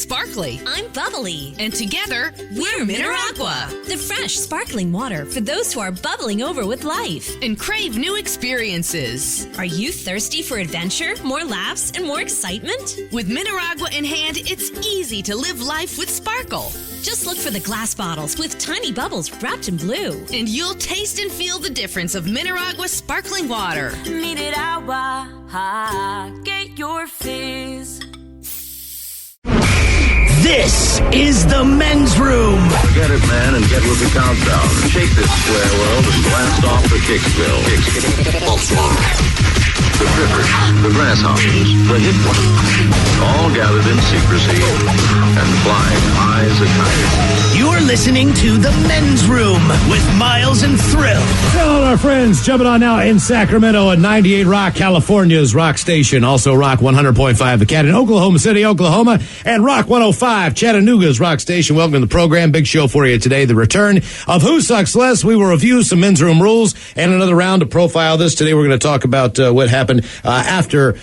sparkly. I'm bubbly. And together, we're Mineragua. The fresh, sparkling water for those who are bubbling over with life. And crave new experiences. Are you thirsty for adventure, more laughs, and more excitement? With Mineragua in hand, it's easy to live life with sparkle. Just look for the glass bottles with tiny bubbles wrapped in blue. And you'll taste and feel the difference of Mineragua sparkling water. Mineragua, get your fizz. This is the men's room. Get it, man, and get with the countdown. Shake this square world and blast off the Kicksville. The trippers, the grasshoppers, the hip ones, all gathered in secrecy and flying high as a kite. You're listening to the men's room with Miles and Thrill. Hello, our friends. Jumping on now in Sacramento at 98 Rock, California's rock station. Also Rock 100.5 The Cat in Oklahoma City, Oklahoma, and Rock 105 Chattanooga's rock station. Welcome to the program. Big show for you today. The return of Who Sucks Less. We will review some men's room rules and another round to profile this. Today we're going to talk about what happened after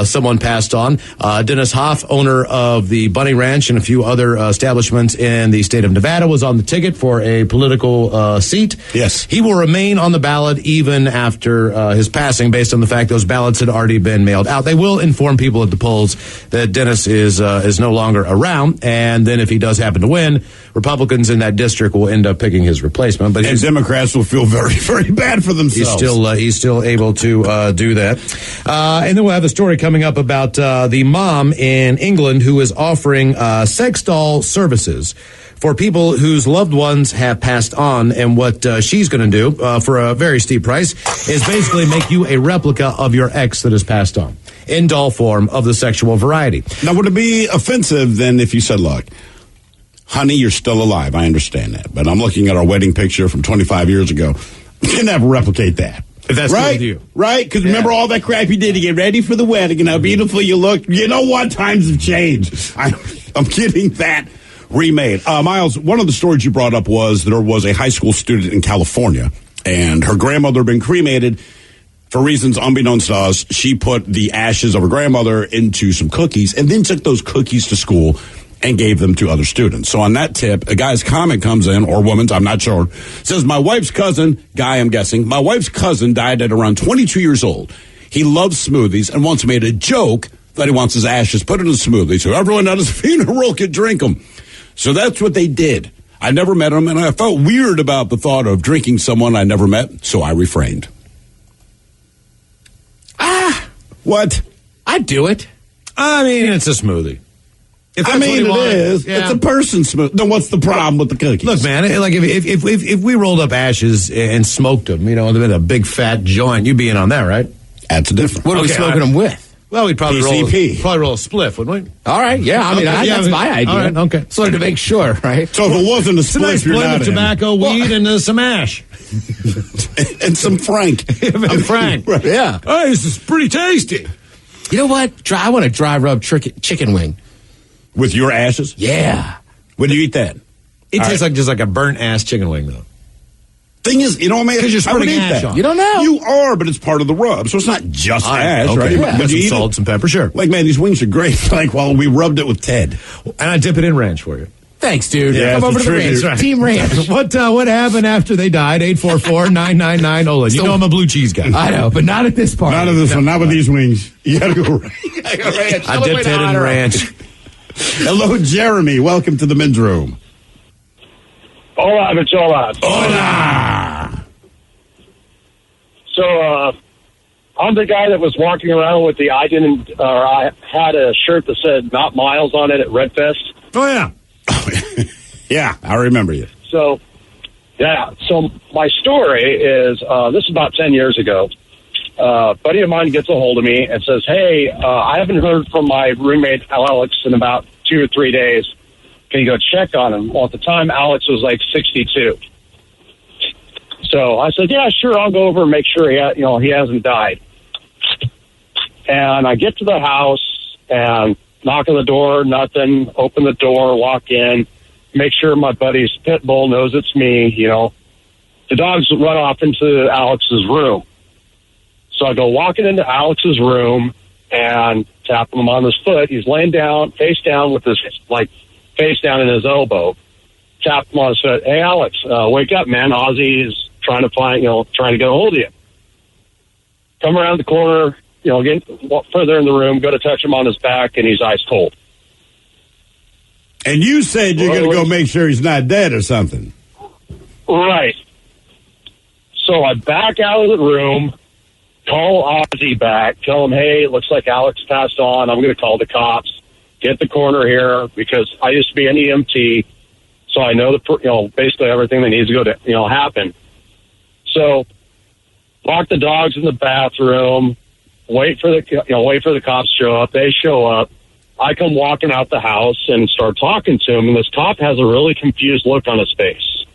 someone passed on. Dennis Hoff, owner of the Bunny Ranch and a few other establishments in the state of Nevada, was on the ticket for a political seat. Yes. He will remain on the ballot even after his passing, based on the fact those ballots had already been mailed out. They will inform people at the polls that Dennis is no longer around, and then if he does happen to win, Republicans in that district will end up picking his replacement. But Democrats will feel very, very bad for themselves. He's still able to do that. And then we'll have a story coming up about the mom in England who is offering sex doll services for people whose loved ones have passed on. And what she's going to do for a very steep price is basically make you a replica of your ex that has passed on in doll form of the sexual variety. Now, would it be offensive then if you said, look, honey, you're still alive. I understand that. But I'm looking at our wedding picture from 25 years ago. You can never replicate that. If that's right, good with you. Right? Because remember all that crap you did to get ready for the wedding and how beautiful you look. You know what? Times have changed. I'm getting that remade. Miles, one of the stories you brought up was there was a high school student in California, and her grandmother had been cremated. For reasons unbeknownst to us, she put the ashes of her grandmother into some cookies and then took those cookies to school and gave them to other students. So on that tip, a guy's comment comes in, or woman's, I'm not sure, says, my wife's cousin, guy I'm guessing, my wife's cousin died at around 22 years old. He loves smoothies and once made a joke that he wants his ashes put in a smoothie so everyone at his funeral could drink them. So that's what they did. I never met him, and I felt weird about the thought of drinking someone I never met, so I refrained. What? I'd do it. I mean, it's a smoothie. It is. Yeah. It's a person smoothie. Then what's the problem with the cookies? Look, man, like if we rolled up ashes and smoked them, in a big fat joint, you'd be in on that, right? That's different. What are we smoking them with? Well, we'd probably roll a spliff, wouldn't we? All right, yeah. I mean, that's my idea. All right, okay. So to make sure, right? So if it wasn't a spliff, nice blend of tobacco, weed, and some ash. And some Frank. And Frank. Right. Yeah. Oh, this is pretty tasty. You know what? I want a dry rub chicken wing. With your ashes? Yeah. When do you eat that? It tastes like just like a burnt ass chicken wing, though. Thing is, you know what, man? Because you're spreading ash on. You don't know. You are, but it's part of the rub. So it's not just ash, okay. right? Yeah. But Some you salt, some pepper, sure. Like, man, these wings are great. Like, well, we rubbed it with Ted. And I dip it in ranch for you. Thanks, dude. Yeah, come over to the ranch. Right. Team Ranch. What happened after they died? 844-999-OLA. You know I'm a blue cheese guy. I know, but not at this party. Not at this one. Not with these wings. You gotta go ranch. I dipped it in ranch. Hello, Jeremy. Welcome to the men's room. Hola, bicholas. Hola. So, I'm the guy that was walking around with I had a shirt that said "Not Miles" on it at Redfest. Oh, yeah. Yeah, I remember you. So, yeah. So my story is, this is about 10 years ago. A buddy of mine gets a hold of me and says, hey, I haven't heard from my roommate, Alex, in about 2 or 3 days. Can you go check on him? Well, at the time, Alex was like 62. So I said, yeah, sure, I'll go over and make sure he hasn't died. And I get to the house and knock on the door, nothing, open the door, walk in, make sure my buddy's pit bull knows it's me, The dogs run off into Alex's room. So I go walking into Alex's room, and tapping him on his foot. He's laying down, face down with his, like, face down in his elbow. Tapped him on his foot. Hey, Alex, wake up, man. Ozzy's trying to get a hold of you. Come around the corner, get further in the room, go to touch him on his back, and he's ice cold. And you said you're going to go make sure he's not dead or something. Right. So I back out of the room, call Ozzy back, tell him, hey, it looks like Alex passed on. I'm going to call the cops, get the coroner here, because I used to be an EMT, so I know basically everything that needs to go to happen. So lock the dogs in the bathroom, wait for the cops to show up. They show up. I come walking out the house and start talking to him, and this cop has a really confused look on his face.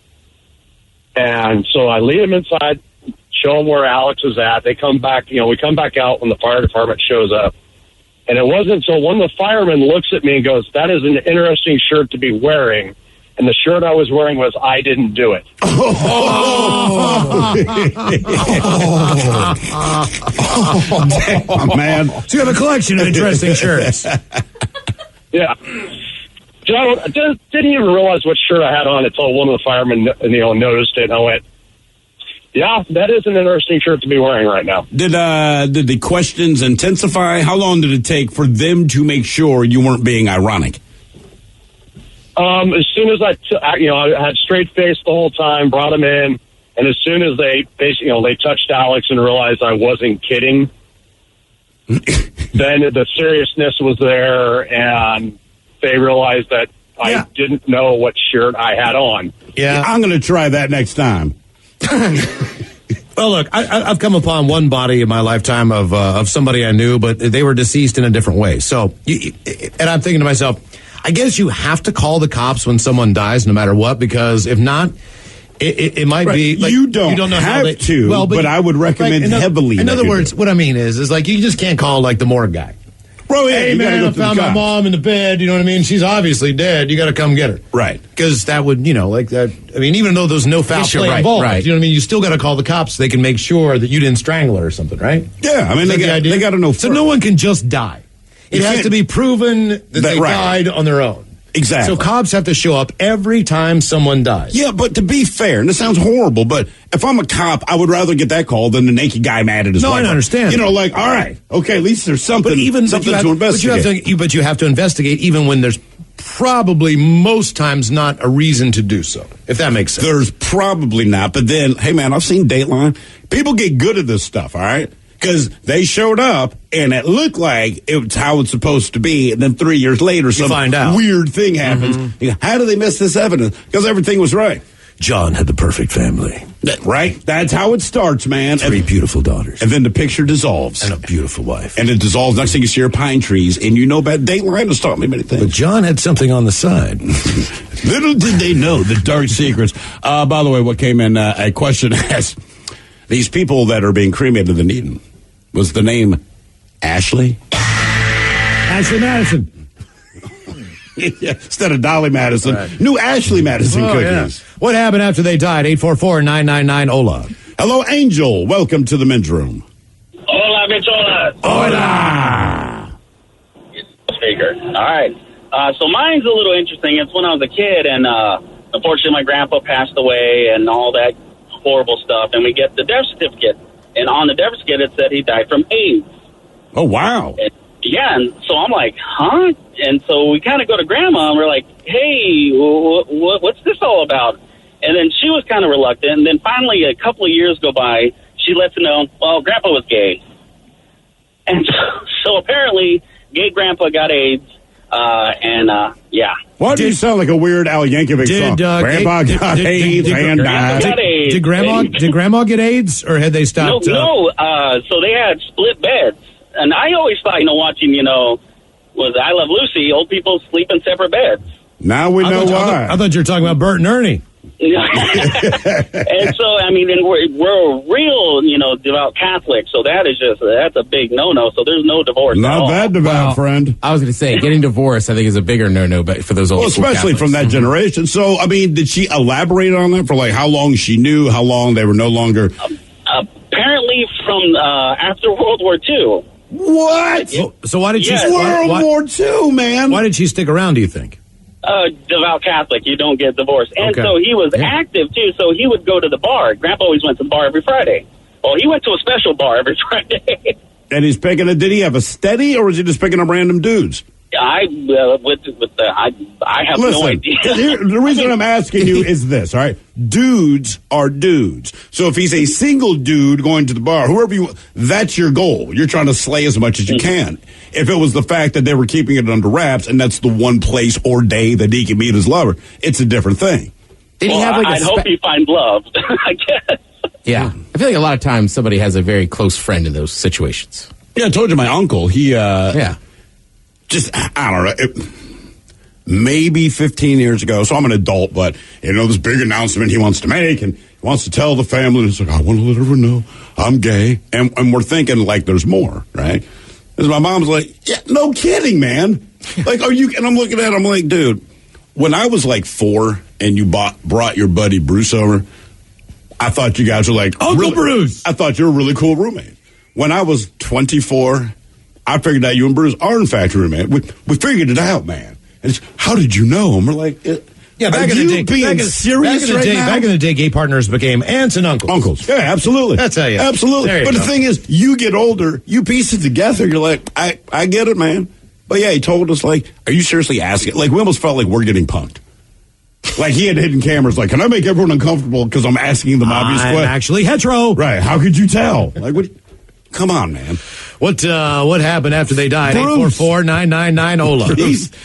And so I lead him inside, show him where Alex is at. They come back, we come back out when the fire department shows up. And it wasn't until one of the firemen looks at me and goes, that is an interesting shirt to be wearing. And the shirt I was wearing was, I didn't do it. Oh, man. So you have a collection of interesting shirts. Yeah. I didn't even realize what shirt I had on until one of the firemen, noticed it. And I went, yeah, that is an interesting shirt to be wearing right now. Did the questions intensify? How long did it take for them to make sure you weren't being ironic? As soon as I had straight face the whole time, brought him in, and as soon as they touched Alex and realized I wasn't kidding, then the seriousness was there, and they realized that I didn't know what shirt I had on. Yeah, I'm going to try that next time. Well, look, I've come upon one body in my lifetime of somebody I knew, but they were deceased in a different way. So, and I'm thinking to myself, I guess you have to call the cops when someone dies, no matter what, because if not, it might be like, you don't know have how to. Well, but I would recommend heavily. In other words, what I mean is like you just can't call like the morgue guy. Bro, hey man, I found my mom in the bed. You know what I mean? She's obviously dead. You got to come get her, right? Because that would, like that. I mean, even though there's no foul play involved, right? You know what I mean? You still got to call the cops so they can make sure that you didn't strangle her or something, right? Yeah, I mean they got to know. So no one can just die. It has to be proven that they died on their own. Exactly. So cops have to show up every time someone dies. Yeah, but to be fair, and this sounds horrible, but if I'm a cop, I would rather get that call than the naked guy mad at his wife. No, I understand. All right, okay, at least there's something, to investigate. But you have to investigate even when there's probably most times not a reason to do so, if that makes sense. There's probably not, but then, hey man, I've seen Dateline. People get good at this stuff, all right? Because they showed up, and it looked like it was how it's supposed to be, and then 3 years later, some weird thing happens. Mm-hmm. How do they miss this evidence? Because everything was right. John had the perfect family. Right? That's how it starts, man. 3 beautiful daughters. And then the picture dissolves. And a beautiful wife. And it dissolves. Next thing you see are pine trees, and about Dateline has taught me many things. But John had something on the side. Little did they know the dark secrets. By the way, what came in, a question asked, these people that are being cremated in Eden, was the name Ashley? Ashley Madison. Instead of Dolly Madison. Right. New Ashley Madison cookies. Yeah. What happened after they died? 844-999-OLA. Hello, Angel. Welcome to the men's room. Hola, bichola. Hola. Speaker. All right. So mine's a little interesting. It's when I was a kid, and unfortunately my grandpa passed away and all that horrible stuff, and we get the death certificate. And on the death certificate, it said he died from AIDS. Oh, wow. And so I'm like, huh? And so we kind of go to Grandma, and we're like, hey, what's this all about? And then she was kind of reluctant. And then finally, a couple of years go by, she lets him know, well, Grandpa was gay. And so apparently, gay Grandpa got AIDS. Yeah. Why do you sound like a weird Al Yankovic song? Grandpa got AIDS and died. Did Grandma get AIDS, or had they stopped? No. So they had split beds, and I always thought, watching, was I Love Lucy, old people sleep in separate beds. Now we know why. I thought you were talking about Bert and Ernie. And so, and we're real, devout Catholics, so that's a big no-no, so there's no divorce at all. Not that devout, friend. I was going to say, getting divorced, I think, is a bigger no-no but for those old especially from that generation. So, did she elaborate on that for, how long she knew, how long they were no longer? Apparently from after World War II. What? So why did she? Yes. World War II, man. Why did she stick around, do you think? Devout Catholic, you don't get divorced. And Okay. so he was active, too, so he would go to the bar. Grandpa always went to the bar every Friday. Well, he went to a special bar every Friday. And he's picking did he have a steady, or was he just picking up random dudes? I have no idea. The reason I'm asking you is this, all right? Dudes are dudes. So if he's a single dude going to the bar, that's your goal. You're trying to slay as much as you can. If it was the fact that they were keeping it under wraps and that's the one place or day that he can meet his lover, it's a different thing. Did he have like I hope he finds love, I guess. Yeah. I feel like a lot of times somebody has a very close friend in those situations. Yeah, I told you my uncle, just, I don't know, maybe 15 years ago. So I'm an adult, but, this big announcement he wants to make, and he wants to tell the family, and it's like, I want to let everyone know I'm gay. And we're thinking, like, there's more, right? And my mom's like, yeah, no kidding, man. Like, and I'm looking at him, I'm like, dude, when I was like 4 and you brought your buddy Bruce over, I thought you guys were like, Uncle Bruce. I thought you were a really cool roommate. When I was 24, I figured out you and Bruce are in fact roommate. We figured it out, man. And how did you know? And we're like, back in the day, back in the day, gay partners became aunts and uncles. Uncles, yeah, absolutely. That's how you. Absolutely. But the thing is, you get older, you piece it together. You're like, I get it, man. But yeah, he told us, like, are you seriously asking? Like, we almost felt like we're getting punked. Like, he had hidden cameras. Like, can I make everyone uncomfortable because I'm asking them obvious questions? I'm actually hetero. Right. How could you tell? Like, what? Come on, man. What happened after they died? 844-999-OLA.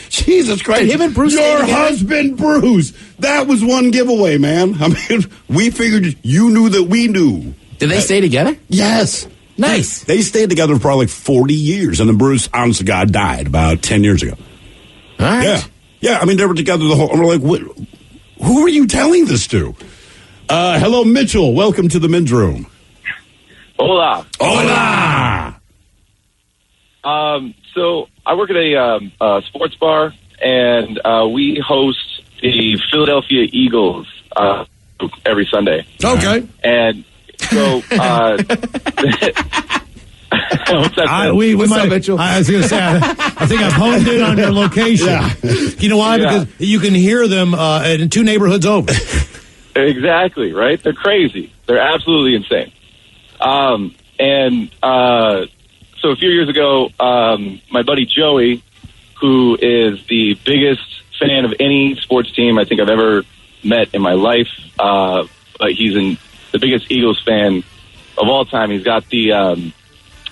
Jesus Christ. Him and Bruce. Your husband, Bruce. That was one giveaway, man. I mean, we figured you knew that we knew. Did they stay together? Yes. Nice. They stayed together for probably like 40 years, and then Bruce, honest to God, died about 10 years ago. All right. Yeah. Yeah, I mean, they were together the whole... And we're like, who are you telling this to? Hello, Mitchell. Welcome to the men's room. Hola. Hola. So I work at a sports bar, and we host the Philadelphia Eagles every Sunday. Okay. And so... What's that? What's up, Mitchell? I was going to say, I think I've honed in on your location. Yeah. You know why? Yeah. Because you can hear them in 2 neighborhoods over. Exactly, right? They're crazy. They're absolutely insane. So a few years ago, my buddy Joey, who is the biggest fan of any sports team I think I've ever met in my life, but he's the biggest Eagles fan of all time. He's got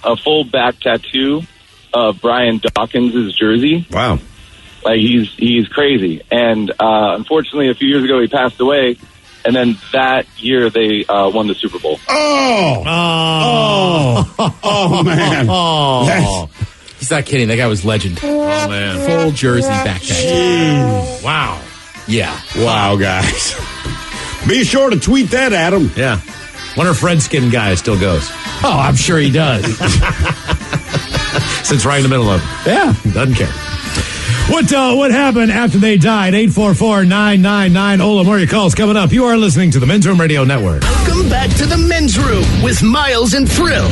a full back tattoo of Brian Dawkins' jersey. Wow. Like, he's crazy. And unfortunately, a few years ago, he passed away. And then that year, they won the Super Bowl. Oh, man. Oh. He's not kidding. That guy was legend. Oh, man. Full jersey back tattoo. Wow. Yeah. Wow, guys. Be sure to tweet that at him. Yeah. Wonder if Redskin guy still goes. Oh, I'm sure he does. Sits right in the middle of it. Yeah. Doesn't care. What happened after they died? 844-999-OLA. More of your calls coming up. You are listening to the Men's Room Radio Network. Welcome back to the men's room with Miles and Thrill.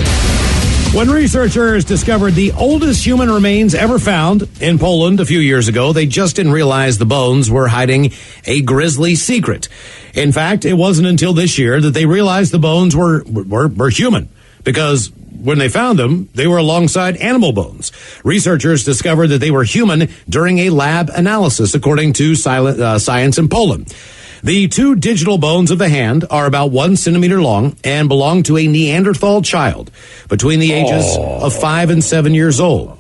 When researchers discovered the oldest human remains ever found in Poland a few years ago, they just didn't realize the bones were hiding a grisly secret. In fact, it wasn't until this year that they realized the bones were human, because when they found them, they were alongside animal bones. Researchers discovered that they were human during a lab analysis, according to Science in Poland. The 2 digital bones of the hand are about 1 centimeter long and belong to a Neanderthal child between the ages of 5 and 7 years old.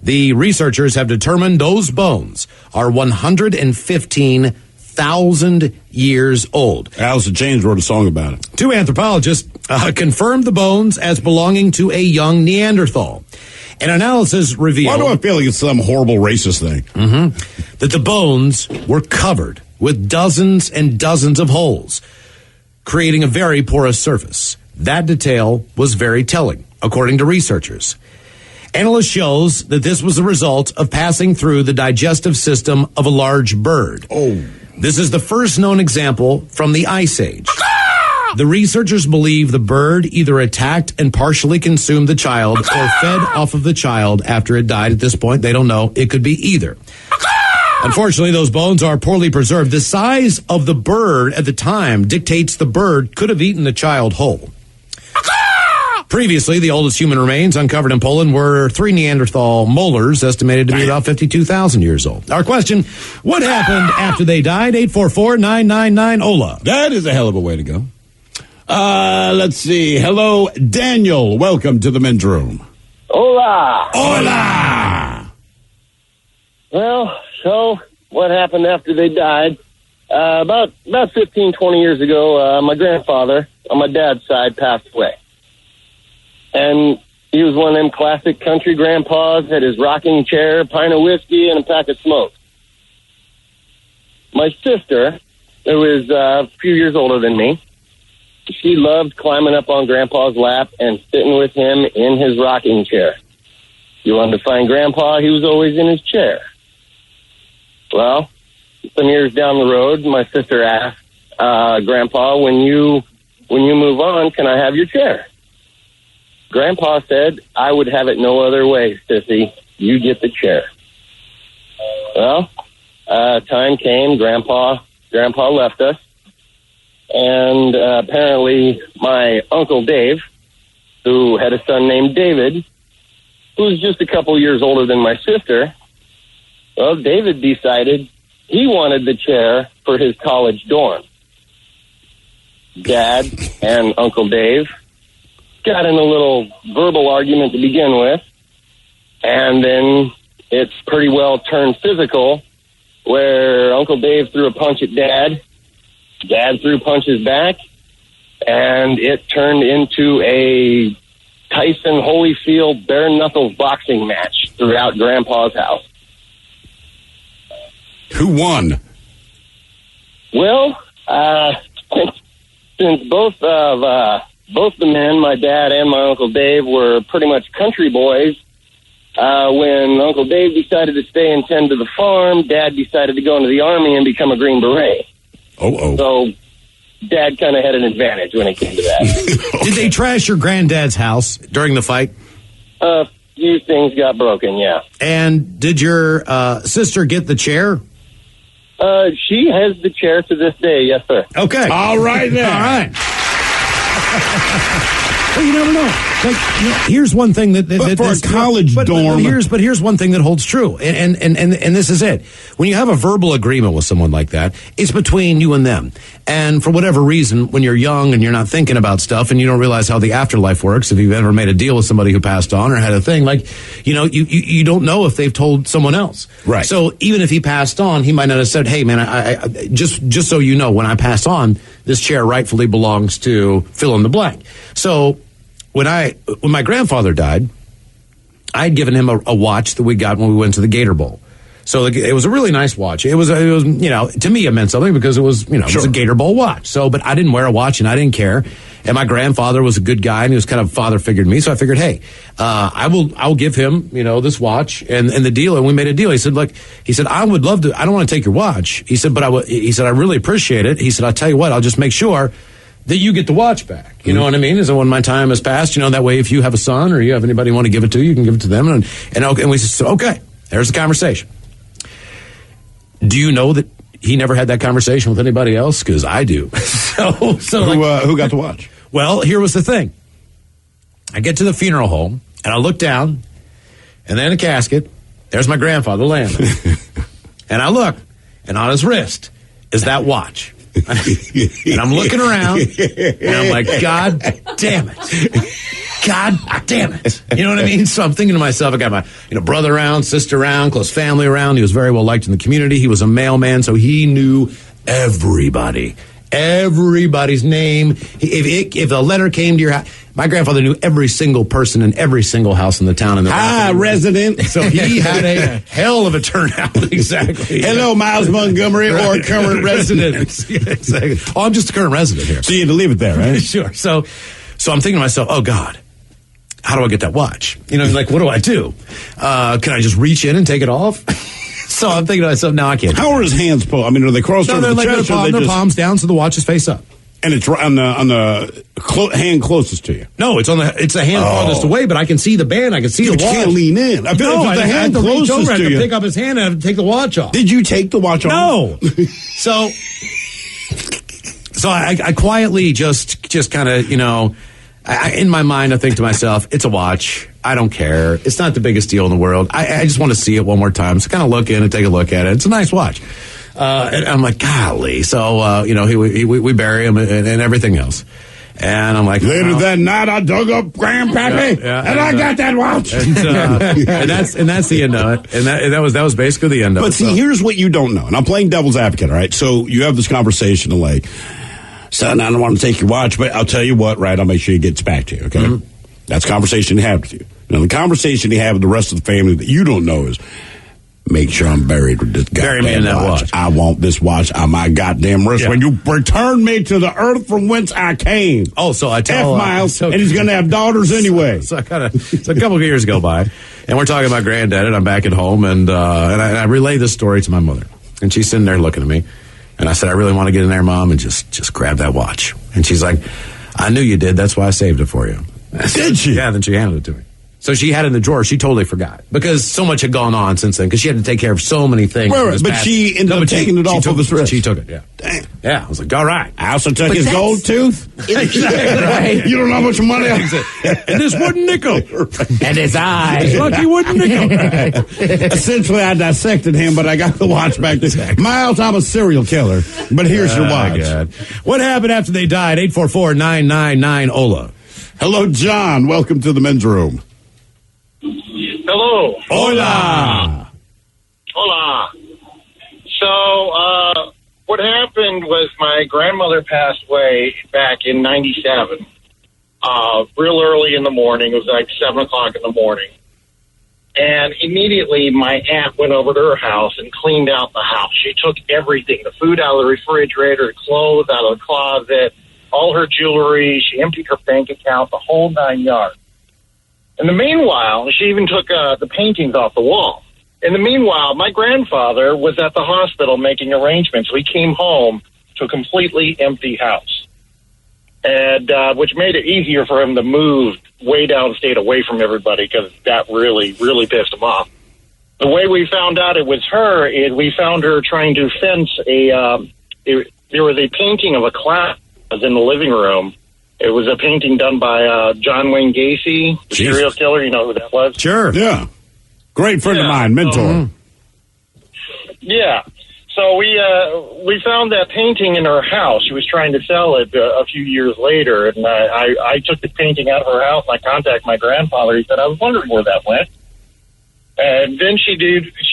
The researchers have determined those bones are 115,000 years old. Alice in Chains wrote a song about it. 2 anthropologists confirmed the bones as belonging to a young Neanderthal. An analysis revealed... Why do I feel like it's some horrible racist thing? That the bones were covered with dozens and dozens of holes, creating a very porous surface. That detail was very telling, according to researchers. Analysis shows that this was the result of passing through the digestive system of a large bird. Oh. This is the first known example from the Ice Age. The researchers believe the bird either attacked and partially consumed the child or fed off of the child after it died. At this point, they don't know. It could be either. Unfortunately, those bones are poorly preserved. The size of the bird at the time dictates the bird could have eaten the child whole. Previously, the oldest human remains uncovered in Poland were 3 Neanderthal molars, estimated to be about 52,000 years old. Our question, what happened after they died? 844-999-OLA. That is a hell of a way to go. Let's see. Hello, Daniel. Welcome to the men's room. Hola. Hola. Well, so what happened after they died? About 15, 20 years ago, my grandfather on my dad's side passed away. And he was one of them classic country grandpas, had his rocking chair, a pint of whiskey, and a pack of smokes. My sister, who is a few years older than me, she loved climbing up on Grandpa's lap and sitting with him in his rocking chair. You wanted to find Grandpa, he was always in his chair. Well, some years down the road, my sister asked, Grandpa, when you move on, can I have your chair? Grandpa said, I would have it no other way, sissy. You get the chair. Well, time came. Grandpa left us. And apparently my Uncle Dave, who had a son named David, who was just a couple years older than my sister, well, David decided he wanted the chair for his college dorm. Dad and Uncle Dave got in a little verbal argument to begin with, and then it's pretty well turned physical, where Uncle Dave threw a punch at Dad, Dad threw punches back, and it turned into a Tyson Holyfield bare knuckles boxing match throughout Grandpa's house. Who won? Well, since both the men, my dad and my Uncle Dave, were pretty much country boys, when Uncle Dave decided to stay and tend to the farm, Dad decided to go into the Army and become a Green Beret. So Dad kind of had an advantage when it came to that. Did they trash your granddad's house during the fight? A few things got broken, yeah. And did your sister get the chair? She has the chair to this day, yes, sir. Okay. All right, then. All right. Well, you never know. Like, here's one thing that for a college dorm. But here's one thing that holds true, and this is it. When you have a verbal agreement with someone like that, it's between you and them. And for whatever reason, when you're young and you're not thinking about stuff, and you don't realize how the afterlife works, if you've ever made a deal with somebody who passed on or had a thing, like, you don't know if they've told someone else. Right. So even if he passed on, he might not have said, "Hey, man, I just so you know, when I pass on, this chair rightfully belongs to fill in the blank." So when my grandfather died, I had given him a watch that we got when we went to the Gator Bowl. So it was a really nice watch. It was to me it meant something because it was it was a Gator Bowl watch. So, but I didn't wear a watch and I didn't care. And my grandfather was a good guy and he was kind of father figure to me. So I figured, hey, I'll give him this watch and the deal. And we made a deal. He said, look, I would love to. I don't want to take your watch. He said, but I really appreciate it. He said, I'll tell you what, I'll just make sure that you get the watch back. You know what I mean? Is that when my time has passed, that way if you have a son or you have anybody you want to give it to, you can give it to them. And we said, okay, there's the conversation. Do you know that he never had that conversation with anybody else? Because I do. Who got the watch? Well, here was the thing. I get to the funeral home and I look down and then in a casket, there's my grandfather laying there. And I look and on his wrist is that watch. And I'm looking around and I'm like, God damn it. God damn it. You know what I mean? So I'm thinking to myself, I got my brother around, sister around, close family around. He was very well liked in the community. He was a mailman, so he knew everybody. Everybody's name. If a letter came to your house, my grandfather knew every single person in every single house in the town. Resident. So he had a hell of a turnout. Exactly. Hello, Miles Montgomery, or current resident. Yeah, exactly. Oh, I'm just a current resident here. So you had to leave it there, right? Sure. So I'm thinking to myself, oh, God, how do I get that watch? Like, what do I do? Can I just reach in and take it off? So I'm thinking to myself, no, I can't. How are his hands pulled? I mean, are they crossed over the chest? Their palms down so the watch is face up. And it's on the hand closest to you. No, it's the hand farthest away, but I can see the band. I can see the watch. You can't lean in. I feel like the hand closest to you. I had to pick up his hand and I had to take the watch off. Did you take the watch off? No. So I quietly just kind of, in my mind, I think to myself, it's a watch. I don't care. It's not the biggest deal in the world. I just want to see it one more time. So kind of look in and take a look at it. It's a nice watch. And I'm like, golly. So, we bury him and everything else. And I'm like, later that night, I dug up Grandpappy, and I got that watch. And that's the end of it. And that was basically the end of it. But see, here's what you don't know. And I'm playing devil's advocate, all right? So you have this conversation and like, son, I don't want to take your watch, but I'll tell you what, right? I'll make sure he gets back to you, okay? Mm-hmm. That's a conversation he had with you. Now, the conversation he had with the rest of the family that you don't know is, make sure I'm buried with this goddamn watch. I want this watch on my goddamn wrist when you return me to the earth from whence I came. Oh, so I tell Miles, and he's going to have daughters anyway. So a couple of years go by, and we're talking about Granddad, and I'm back at home, and I relay this story to my mother, and she's sitting there looking at me, and I said, I really want to get in there, Mom, and just grab that watch. And she's like, I knew you did. That's why I saved it for you. Did she? Yeah, then she handed it to me. So she had it in the drawer. She totally forgot because so much had gone on since then because she had to take care of so many things. Right, but she ended up taking it off of his wrist. She took it, yeah. Damn. Yeah, I was like, all right. I also took his gold tooth. Right. You don't know how much money I and this wooden nickel. And his eye. His lucky wooden nickel. Essentially, I dissected him, but I got the watch back there. Exactly. Miles, I'm a serial killer, but here's your watch. God. What happened after they died? 844-999-OLA. Hello, John. Welcome to the men's room. Hello. Hola. Hola. So, what happened was my grandmother passed away back in 97. Real early in the morning. It was like 7 o'clock in the morning. And immediately my aunt went over to her house and cleaned out the house. She took everything, the food out of the refrigerator, clothes out of the closet, all her jewelry. She emptied her bank account, the whole 9 yards. In the meanwhile, she even took the paintings off the wall. In the meanwhile, my grandfather was at the hospital making arrangements. We came home to a completely empty house, and which made it easier for him to move way downstate away from everybody because that really, really pissed him off. The way we found out it was her is we found her trying to fence there was a painting of a clown in the living room. It was a painting done by John Wayne Gacy, the serial killer. You know who that was? Sure. Yeah. Great friend of mine, mentor. Yeah. So we found that painting in her house. She was trying to sell it a few years later, and I took the painting out of her house. And I contacted my grandfather. He said, I was wondering where that went. And then she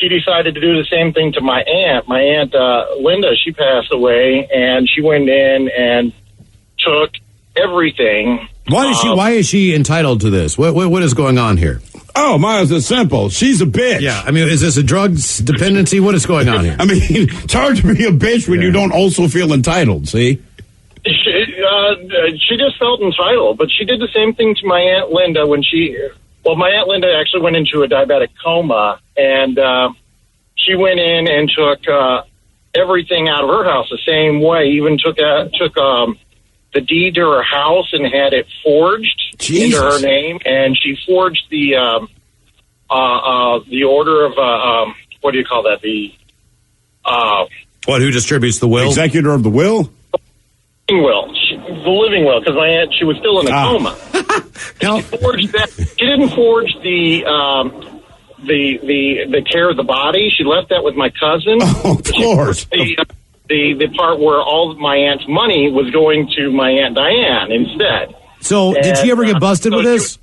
decided to do the same thing to my aunt. My aunt Linda, she passed away, and she went in and took everything. Why is she entitled to this? What is going on here? Oh, Miles, it's simple. She's a bitch. Yeah, I mean, is this a drugs dependency? What is going on here? I mean, it's hard to be a bitch when you don't also feel entitled, see? She just felt entitled, but she did the same thing to my Aunt Linda when my Aunt Linda actually went into a diabetic coma, and she went in and took everything out of her house the same way, even took the deed to her house and had it forged into her name, and she forged the order of what do you call that? Who distributes the will? Executor of the will? The living will, because my aunt, she was still in a coma. She forged that. She didn't forge the care of the body. She left that with my cousin. Oh, of course. The part where all of my aunt's money was going to my Aunt Diane instead. So, did she ever get busted with this?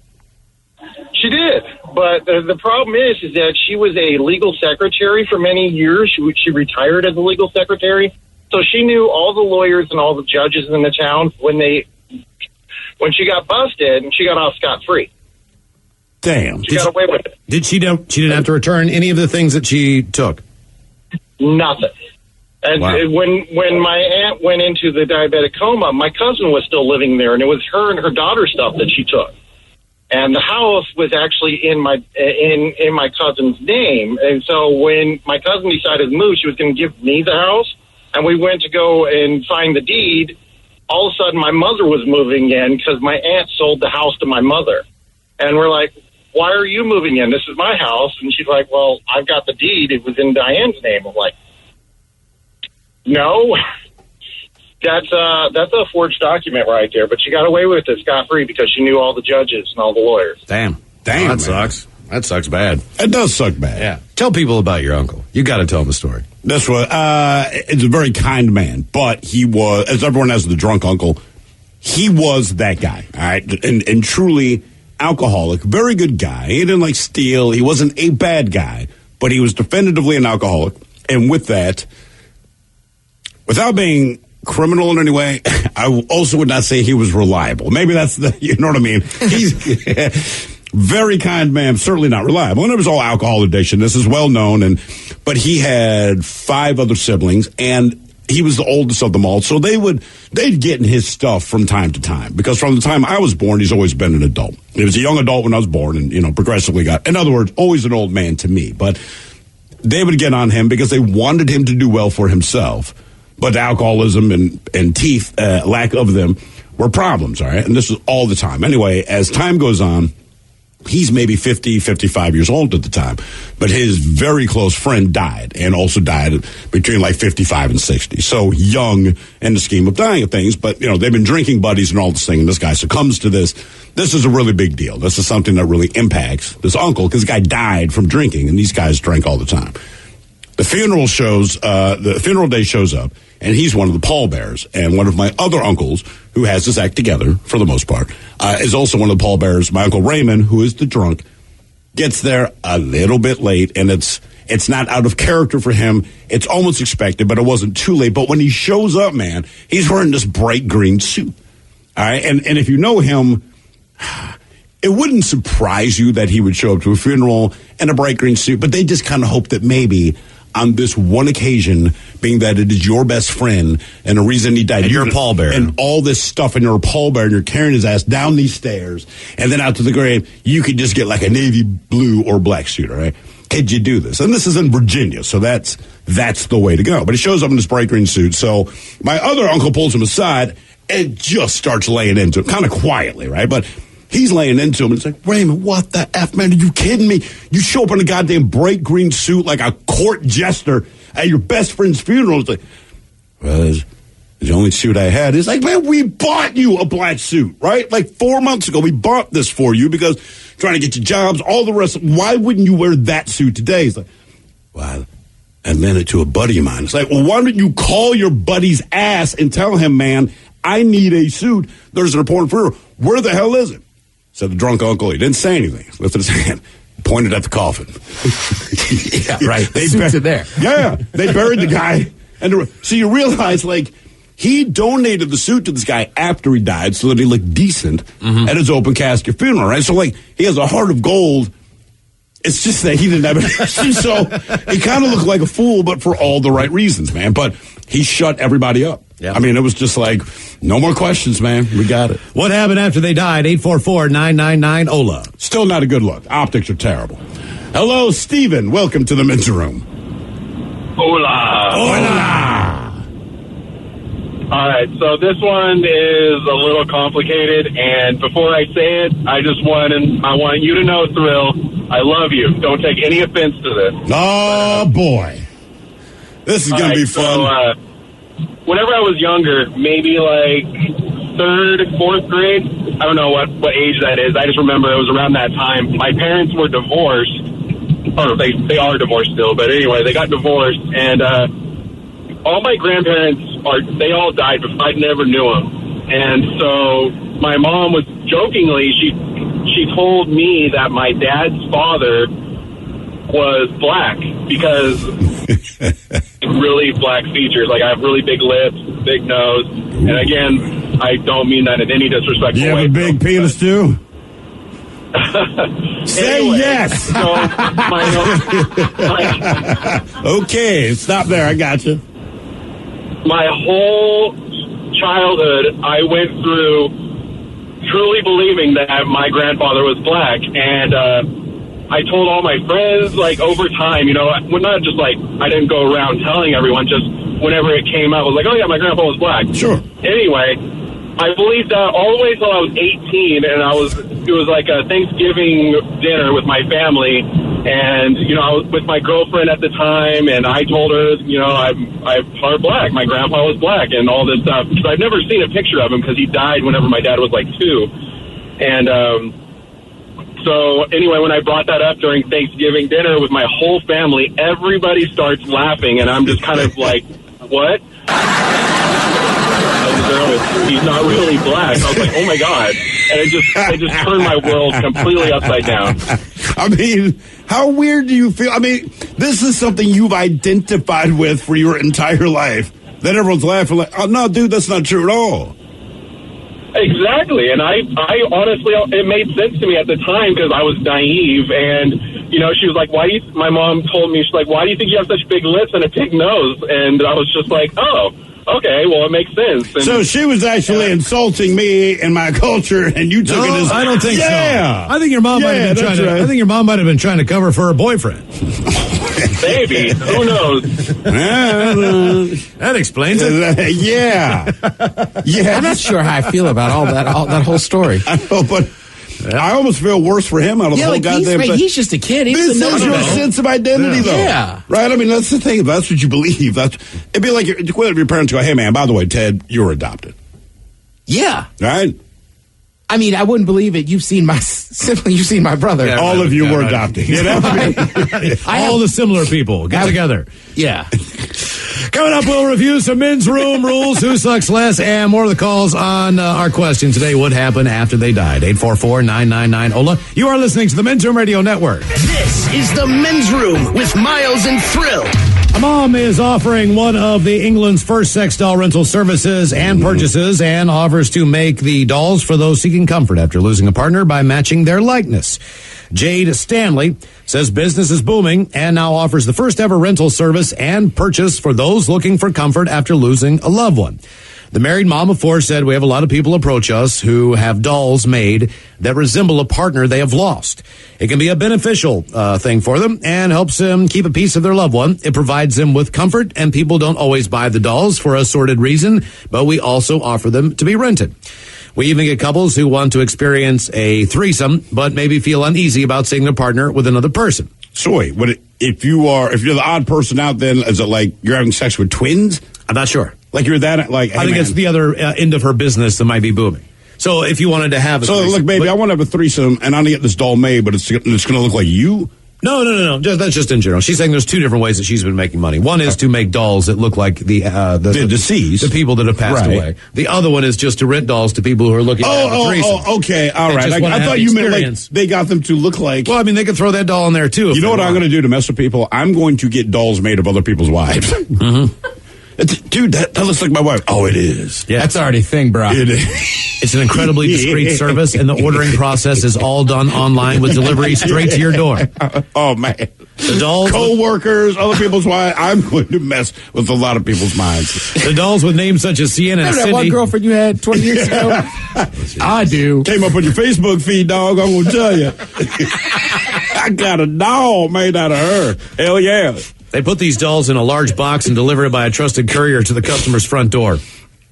She did, but the problem is that she was a legal secretary for many years. She retired as a legal secretary, so she knew all the lawyers and all the judges in the town. When she got busted, she got off scot-free. Damn, she got away with it. She didn't have to return any of the things that she took? Nothing. And when my aunt went into the diabetic coma, my cousin was still living there, and it was her and her daughter's stuff that she took. And the house was actually in my cousin's name. And so when my cousin decided to move, she was going to give me the house. And we went to go and find the deed. all of a sudden my mother was moving in because my aunt sold the house to my mother. And we're like, why are you moving in? This is my house. And she's like, well, I've got the deed. It was in Diane's name. I'm like, no, that's a forged document right there. But she got away with it scot-free because she knew all the judges and all the lawyers. Damn, that sucks. That sucks bad. It does suck bad. Yeah. Tell people about your uncle. You got to tell them the story. This was, it's a very kind man, but he was, as everyone has the drunk uncle, he was that guy, all right? And truly alcoholic, very good guy. He didn't like steal. He wasn't a bad guy, but he was definitively an alcoholic. And with that, without being criminal in any way, I also would not say he was reliable. Maybe that's you know what I mean? He's very kind man, certainly not reliable. And it was all alcohol addiction. This is well known. But he had 5 other siblings, and he was the oldest of them all. So they'd get in his stuff from time to time, because from the time I was born, he's always been an adult. He was a young adult when I was born, and progressively got, in other words, always an old man to me. But they would get on him because they wanted him to do well for himself. But alcoholism and teeth, lack of them, were problems, all right? And this was all the time. Anyway, as time goes on, he's maybe 50, 55 years old at the time. But his very close friend died, and also died between like 55 and 60. So young in the scheme of dying of things. But, they've been drinking buddies and all this thing, and this guy succumbs to this. This is a really big deal. This is something that really impacts this uncle, because the guy died from drinking, and these guys drank all the time. The funeral day shows up, and he's one of the pallbearers. And one of my other uncles, who has his act together for the most part, is also one of the pallbearers. My Uncle Raymond, who is the drunk, gets there a little bit late, and it's not out of character for him. It's almost expected, but it wasn't too late. But when he shows up, man, he's wearing this bright green suit. All right, and if you know him, it wouldn't surprise you that he would show up to a funeral in a bright green suit, but they just kind of hope that maybe on this one occasion, being that it is your best friend and the reason he died. And you're a pallbearer. And all this stuff, and you're a pallbearer, and you're carrying his ass down these stairs and then out to the grave. You could just get like a navy blue or black suit, all right? Could you do this? And this is in Virginia, so that's the way to go. But he shows up in this bright green suit. So my other uncle pulls him aside and just starts laying into him, kind of quietly, right? But he's laying into him, and it's like, Raymond, what the F, man? Are you kidding me? You show up in a goddamn bright green suit like a court jester at your best friend's funeral. It's like, well, it's the only suit I had. It's like, man, we bought you a black suit, right? Like 4 months ago, we bought this for you because trying to get you jobs, all the rest. Why wouldn't you wear that suit today? It's like, well, I lent it to a buddy of mine. It's like, well, why don't you call your buddy's ass and tell him, man, I need a suit. There's an important funeral. Where the hell is it? Said the drunk uncle. He didn't say anything. He lifted his hand, pointed at the coffin. Yeah, right. The suits are there. Yeah, they buried the guy. And so you realize, like, he donated the suit to this guy after he died so that he looked decent at his open casket funeral, right? So, like, he has a heart of gold. It's just that he didn't have it. So he kind of looked like a fool, but for all the right reasons, man. But he shut everybody up. Yep. I mean, it was just like, no more questions, man. We got it. What happened after they died? 844-999-OLA. Still not a good look. Optics are terrible. Hello, Steven. Welcome to the men's room. Hola. Hola. All right, so this one is a little complicated, and before I say it, I want you to know, Thrill, I love you. Don't take any offense to this. Oh, boy. This is going to be fun. So, whenever I was younger, maybe like 3rd, 4th grade, I don't know what age that is. I just remember it was around that time. My parents were divorced. Or they are divorced still, but anyway, they got divorced, and all my grandparents they all died before I never knew them. And so my mom was jokingly, she told me that my dad's father was black because really black features. Like, I have really big lips, big nose. And again, I don't mean that in any disrespectful way. You have a big penis too? Say anyway, yes. So okay, stop there. I got you. My whole childhood, I went through truly believing that my grandfather was black, and I told all my friends, like, over time, well, not just like, I didn't go around telling everyone, just whenever it came out, I was like, oh yeah, my grandpa was black. Sure. Anyway, I believed that all the way until I was 18, and it was like a Thanksgiving dinner with my family, and, I was with my girlfriend at the time, and I told her, I'm part black. My grandpa was black and all this stuff. So I've never seen a picture of him because he died whenever my dad was like 2. And, so anyway, when I brought that up during Thanksgiving dinner with my whole family, everybody starts laughing, and I'm just kind of like, what? He's not really black. I was like, oh my God. And it just turned my world completely upside down. I mean, how weird do you feel? I mean, this is something you've identified with for your entire life. Then everyone's laughing like, oh, no, dude, that's not true at all. Exactly. And I honestly, it made sense to me at the time because I was naive. And, she was like, my mom told me, she's like, why do you think you have such big lips and a big nose? And I was just like, oh, okay, well, it makes sense. And, so she was actually insulting me and my culture, and you took it as... I don't think so. I think your mom might have been trying right. I think your mom might have been trying to cover for her boyfriend. Maybe. Who knows? That explains it. Yeah. I'm not sure how I feel about all that whole story. I know, but I almost feel worse for him out of the whole goddamn thing. He's just a kid. This is your sense of identity, though. Yeah. Right? I mean, that's the thing. If that's what you believe, it'd be like your parents go, hey, man, by the way, Ted, you're adopted. Yeah. Right? I mean, I wouldn't believe it. You've seen my brother. Yeah, all of you were adopted. You know? All the similar people get together. Yeah. Coming up, we'll review some men's room rules, who sucks less, and more of the calls on our question today. What happened after they died? 844-999-OLA. You are listening to the Men's Room Radio Network. This is the Men's Room with Miles and Thrill. A mom is offering one of the England's first sex doll rental services and purchases and offers to make the dolls for those seeking comfort after losing a partner by matching their likeness. Jade Stanley says business is booming and now offers the first ever rental service and purchase for those looking for comfort after losing a loved one. The married mom of 4 said, we have a lot of people approach us who have dolls made that resemble a partner they have lost. It can be a beneficial thing for them and helps them keep a piece of their loved one. It provides them with comfort, and people don't always buy the dolls for a sordid reason, but we also offer them to be rented. We even get couples who want to experience a threesome, but maybe feel uneasy about seeing their partner with another person. So wait, if you're the odd person out, then is it like you're having sex with twins? I'm not sure. Like you're that, like, hey, I think it's the other end of her business that might be booming. So if you wanted to have a threesome. Look, baby, I want to have a threesome, and I want to get this doll made, but it's going to look like you? No. That's just in general. She's saying there's 2 different ways that she's been making money. One is to make dolls that look like the deceased, the people that have passed away. The other one is just to rent dolls to people who are looking to have a threesome. Okay, all right. I thought you meant like they got them to look like. Well, I mean, they could throw that doll in there too. You know what I'm going to do to mess with people? I'm going to get dolls made of other people's wives. Dude, that looks like my wife. Oh, it is. Yeah, that's already a thing, bro. It is. It's an incredibly discreet service, and the ordering process is all done online with delivery straight to your door. Oh, man. The dolls, co-workers, other people's wives. I'm going to mess with a lot of people's minds. The dolls with names such as Sienna and Remember Cindy. that one girlfriend you had 20 years ago? I do. Came up on your Facebook feed, dog. I'm going to tell you. I got a doll made out of her. Hell yeah. They put these dolls in a large box and deliver it by a trusted courier to the customer's front door.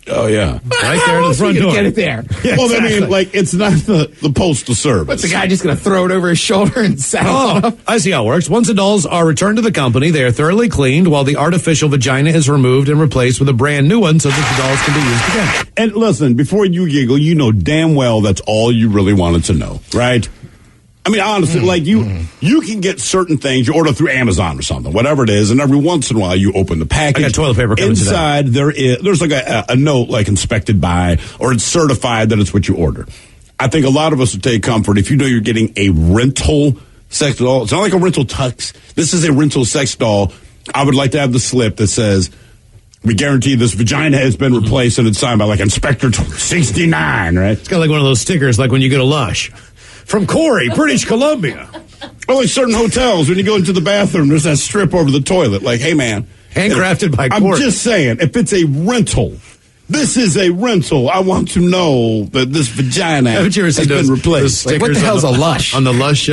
Oh, yeah. Right there to the front door. Get it there. Yeah, well, exactly. I mean, like, it's not the postal service. What's the guy just going to throw it over his shoulder and saddle up? I see how it works. Once the dolls are returned to the company, they are thoroughly cleaned while the artificial vagina is removed and replaced with a brand new one so that the dolls can be used again. And listen, before you giggle, you know damn well that's all you really wanted to know, right? I mean, honestly, like you can get certain things, you order through Amazon or something, whatever it is, and every once in a while you open the package. I got toilet paper coming inside today. There's like a note like inspected by, or it's certified that it's what you order. I think a lot of us would take comfort if you know you're getting a rental sex doll. It's not like a rental tux. This is a rental sex doll. I would like to have the slip that says, we guarantee this vagina has been replaced, and it's signed by like Inspector 69, right? It's got like one of those stickers like when you go to Lush. From Corey, British Columbia. Well, like certain hotels, when you go into the bathroom, there's that strip over the toilet. Like, hey, man. Handcrafted by Corey. I'm just saying, if it's a rental, This is a rental. I want to know that this vagina has been replaced. Like, what the hell's a Lush? On the Lush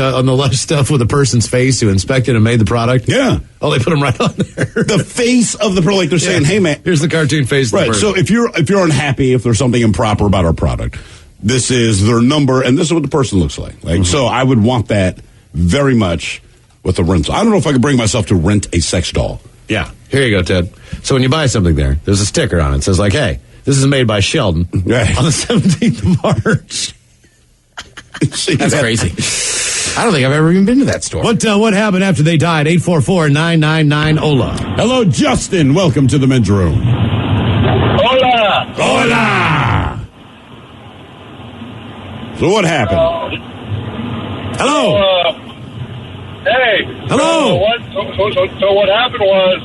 stuff with a person's face who inspected and made the product? Yeah. Oh, they put them right on there. The face of the product. Like they're saying, hey, man. Here's the cartoon face of the Right. person. So if you're unhappy, if there's something improper about our product, this is their number, and this is what the person looks like. So I would want that very much with a rental. I don't know if I could bring myself to rent a sex doll. Yeah. Here you go, Ted. So when you buy something there's a sticker on it. It says, like, hey, this is made by Sheldon on the 17th of March. That's crazy. I don't think I've ever even been to that store. What happened after they died? 844-999-OLA. Hello, Justin. Welcome to the men's room. Hola. Hola. So what happened? Hello. Hey. Hello. So what happened was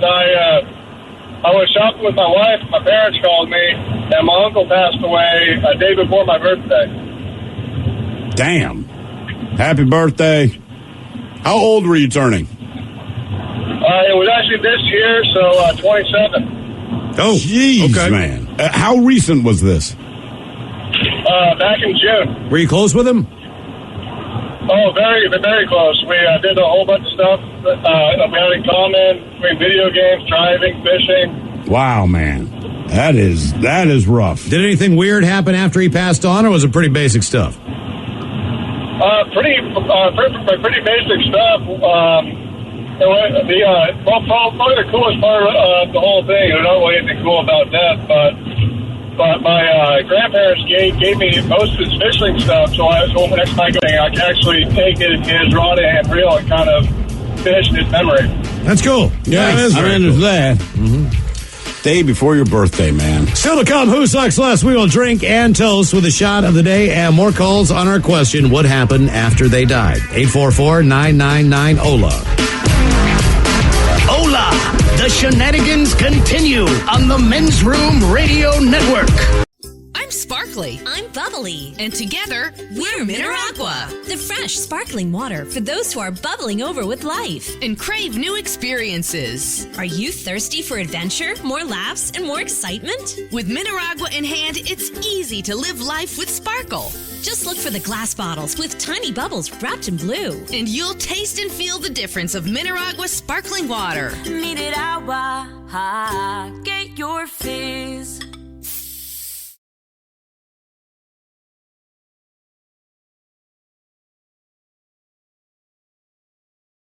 I was shopping with my wife. My parents called me, and my uncle passed away a day before my birthday. Damn. Happy birthday. How old were you turning? It was actually this year, so 27. Oh, jeez, okay. Man. How recent was this? Back in June. Were you close with him? Oh, very, very close. We did a whole bunch of stuff we had in common, between video games, driving, fishing. Wow, man. That is rough. Did anything weird happen after he passed on, or was it pretty basic stuff? Pretty basic stuff. Probably the coolest part of the whole thing. There's not really anything cool about death, but my grandparents gave me most of his fishing stuff, so next time I can actually take his rod and reel and kind of finish his memory. That's cool. Yeah, that is I very mean, cool. that. Mm-hmm. Day before your birthday, man. Still to come, Who Sucks Less? We will drink and toast with a shot of the day and more calls on our question, what happened after they died? 844-999-OLA. Hola! The shenanigans continue on the Men's Room Radio Network. I'm Sparkly. I'm bubbly. And together, we're Mineragua. The fresh, sparkling water for those who are bubbling over with life and crave new experiences. Are you thirsty for adventure, more laughs, and more excitement? With Mineragua in hand, it's easy to live life with sparkle. Just look for the glass bottles with tiny bubbles wrapped in blue. And you'll taste and feel the difference of Mineragua sparkling water. Mineragua, get your fill.